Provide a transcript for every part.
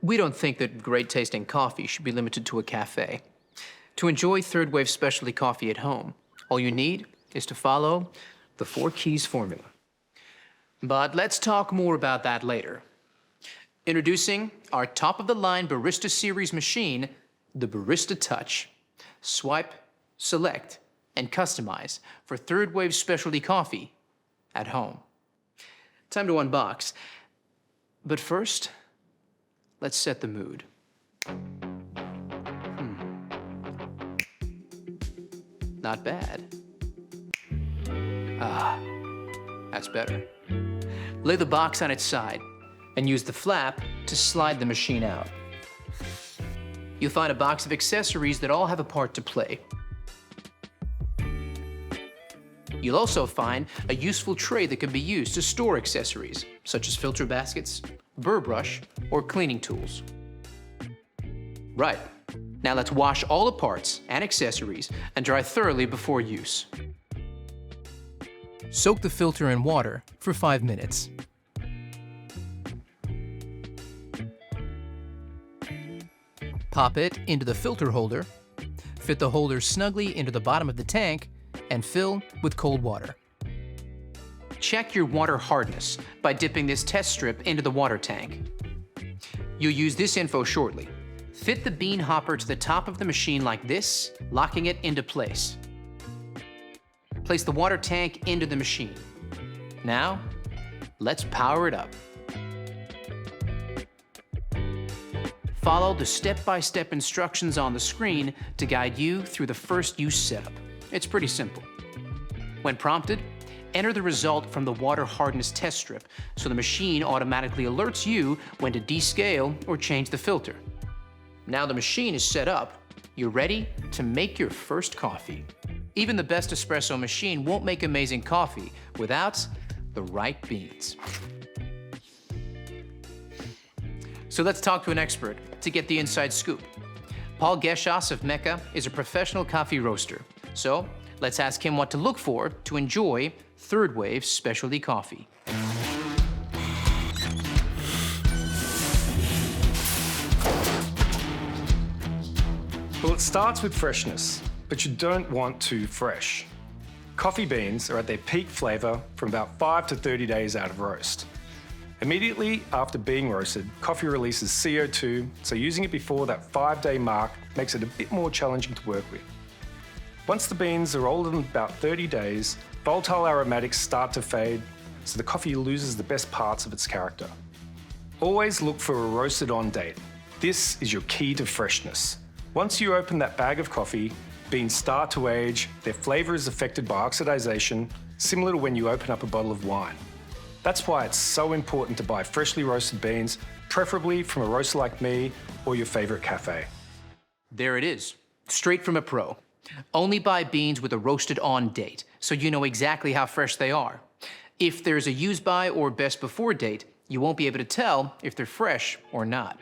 We don't think that great-tasting coffee should be limited to a cafe. To enjoy third-wave specialty coffee at home, all you need is to follow the 4 keys formula. But let's talk more about that later. Introducing our top-of-the-line Barista Series machine, the Barista Touch. Swipe, select, and customize for third-wave specialty coffee at home. Time to unbox. But first, let's set the mood. Not bad. Ah, that's better. Lay the box on its side and use the flap to slide the machine out. You'll find a box of accessories that all have a part to play. You'll also find a useful tray that can be used to store accessories, such as filter baskets, burr brush, or cleaning tools. Right, now let's wash all the parts and accessories and dry thoroughly before use. Soak the filter in water for 5 minutes. Pop it into the filter holder, fit the holder snugly into the bottom of the tank, and fill with cold water. Check your water hardness by dipping this test strip into the water tank. You'll use this info shortly. Fit the bean hopper to the top of the machine like this, locking it into place. Place the water tank into the machine. Now, let's power it up. Follow the step-by-step instructions on the screen to guide you through the first use setup. It's pretty simple. When prompted, enter the result from the water hardness test strip so the machine automatically alerts you when to descale or change the filter. Now the machine is set up, you're ready to make your first coffee. Even the best espresso machine won't make amazing coffee without the right beans. So let's talk to an expert to get the inside scoop. Paul Geschas of Mecca is a professional coffee roaster. So let's ask him what to look for to enjoy third-wave specialty coffee. Well, it starts with freshness, but you don't want too fresh. Coffee beans are at their peak flavour from about 5 to 30 days out of roast. Immediately after being roasted, coffee releases CO2, so using it before that 5-day mark makes it a bit more challenging to work with. Once the beans are older than about 30 days, volatile aromatics start to fade, so the coffee loses the best parts of its character. Always look for a roasted on date. This is your key to freshness. Once you open that bag of coffee, beans start to age, their flavour is affected by oxidation, similar to when you open up a bottle of wine. That's why it's so important to buy freshly roasted beans, preferably from a roaster like me or your favourite cafe. There it is, straight from a pro. Only buy beans with a roasted on date, so you know exactly how fresh they are. If there's a use by or best before date, you won't be able to tell if they're fresh or not.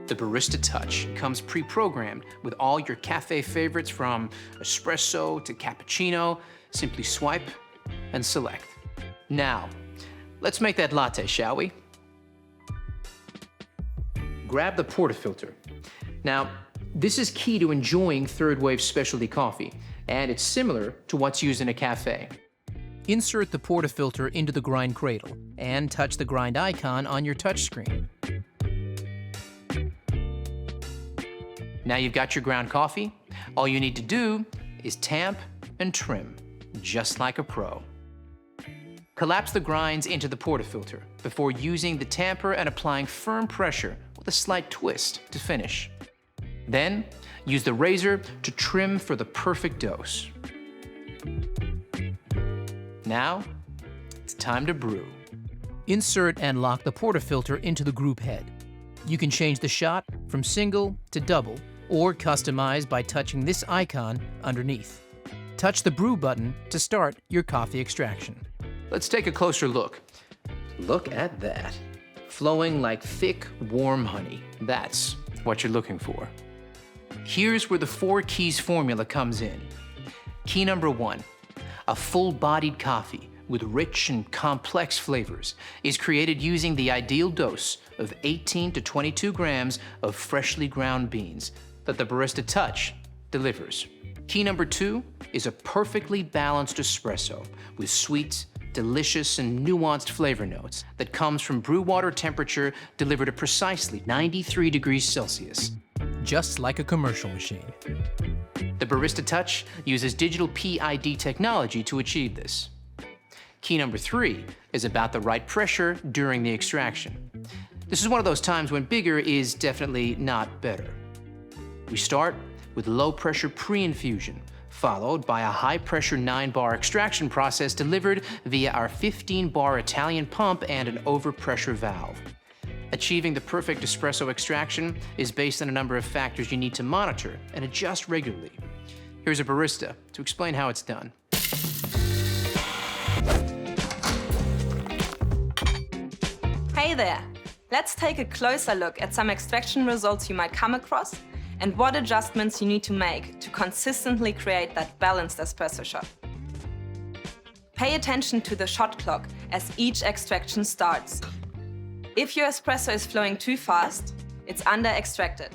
The Barista Touch comes pre-programmed with all your cafe favorites from espresso to cappuccino. Simply swipe and select. Now, let's make that latte, shall we? Grab the portafilter. Now, this is key to enjoying third-wave specialty coffee, and it's similar to what's used in a cafe. Insert the portafilter into the grind cradle and touch the grind icon on your touchscreen. Now you've got your ground coffee. All you need to do is tamp and trim, just like a pro. Collapse the grinds into the portafilter before using the tamper and applying firm pressure with a slight twist to finish. Then, use the razor to trim for the perfect dose. Now, it's time to brew. Insert and lock the portafilter into the group head. You can change the shot from single to double, or customize by touching this icon underneath. Touch the brew button to start your coffee extraction. Let's take a closer look. Look at that. Flowing like thick, warm honey. That's what you're looking for. Here's where the 4 keys formula comes in. Key number 1, a full-bodied coffee with rich and complex flavors is created using the ideal dose of 18 to 22 grams of freshly ground beans that the Barista Touch delivers. Key number 2 is a perfectly balanced espresso with sweet, delicious, and nuanced flavor notes that comes from brew water temperature delivered at precisely 93 degrees Celsius, just like a commercial machine. The Barista Touch uses digital PID technology to achieve this. Key number 3 is about the right pressure during the extraction. This is one of those times when bigger is definitely not better. We start with low-pressure pre-infusion, followed by a high-pressure 9-bar extraction process delivered via our 15-bar Italian pump and an overpressure valve. Achieving the perfect espresso extraction is based on a number of factors you need to monitor and adjust regularly. Here's a barista to explain how it's done. Hey there! Let's take a closer look at some extraction results you might come across and what adjustments you need to make to consistently create that balanced espresso shot. Pay attention to the shot clock as each extraction starts. If your espresso is flowing too fast, it's under-extracted,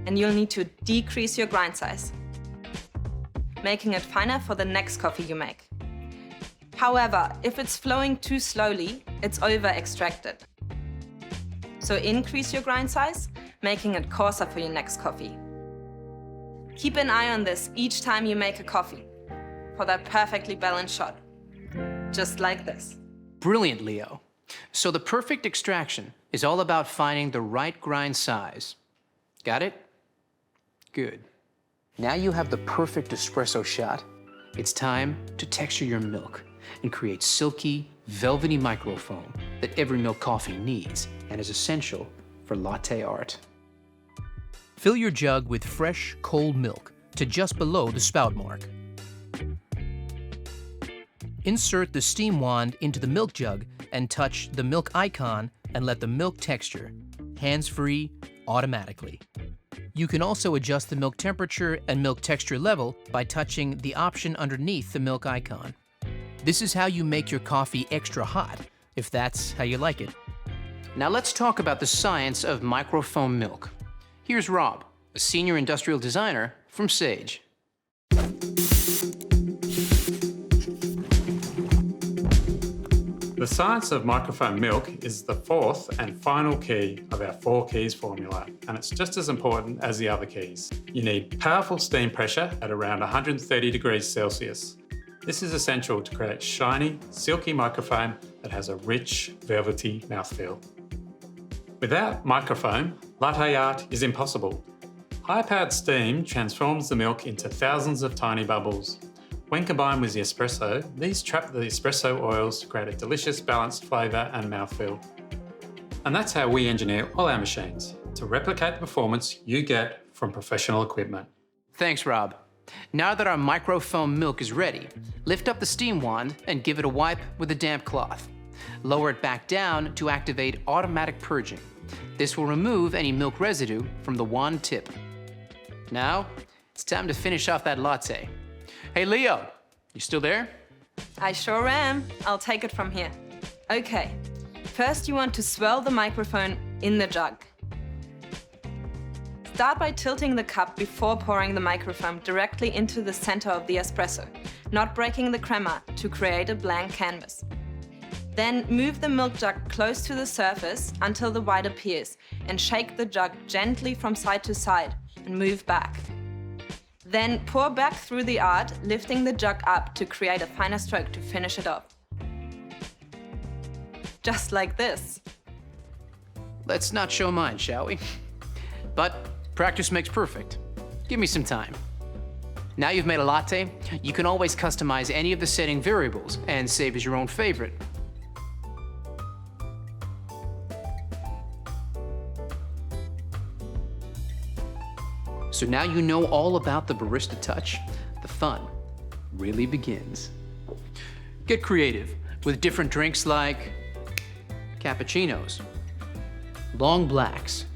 and you'll need to decrease your grind size, making it finer for the next coffee you make. However, if it's flowing too slowly, it's over-extracted. So increase your grind size, making it coarser for your next coffee. Keep an eye on this each time you make a coffee for that perfectly balanced shot, just like this. Brilliant, Leo. So the perfect extraction is all about finding the right grind size. Got it? Good. Now you have the perfect espresso shot. It's time to texture your milk and create silky, velvety microfoam that every milk coffee needs and is essential for Latte Art. Fill your jug with fresh, cold milk to just below the spout mark. Insert the steam wand into the milk jug and touch the milk icon and let the milk texture, hands-free, automatically. You can also adjust the milk temperature and milk texture level by touching the option underneath the milk icon. This is how you make your coffee extra hot, if that's how you like it. Now let's talk about the science of microfoam milk. Here's Rob, a senior industrial designer from Sage. The science of microfoam milk is the fourth and final key of our 4 keys formula, and it's just as important as the other keys. You need powerful steam pressure at around 130 degrees Celsius. This is essential to create shiny, silky microfoam that has a rich, velvety mouthfeel. Without microfoam, latte art is impossible. High-powered steam transforms the milk into thousands of tiny bubbles. When combined with the espresso, these trap the espresso oils to create a delicious balanced flavour and mouthfeel. And that's how we engineer all our machines, to replicate the performance you get from professional equipment. Thanks, Rob. Now that our microfoam milk is ready, lift up the steam wand and give it a wipe with a damp cloth. Lower it back down to activate automatic purging. This will remove any milk residue from the wand tip. Now, it's time to finish off that latte. Hey, Leo, you still there? I sure am. I'll take it from here. Okay, first you want to swirl the microphone in the jug. Start by tilting the cup before pouring the microfoam directly into the center of the espresso, not breaking the crema to create a blank canvas. Then move the milk jug close to the surface until the white appears and shake the jug gently from side to side and move back. Then pour back through the art, lifting the jug up to create a finer stroke to finish it off. Just like this. Let's not show mine, shall we? But practice makes perfect. Give me some time. Now you've made a latte, you can always customize any of the setting variables and save as your own favorite. So now you know all about the Barista Touch. The fun really begins. Get creative with different drinks like cappuccinos, long blacks,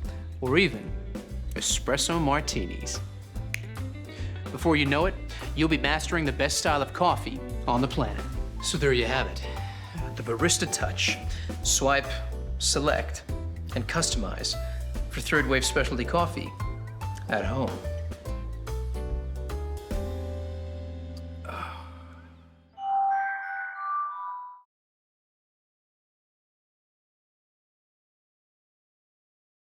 or even espresso martinis. Before you know it, you'll be mastering the best style of coffee on the planet. So there you have it, the Barista Touch. Swipe, select, and customize for third wave specialty coffee at home.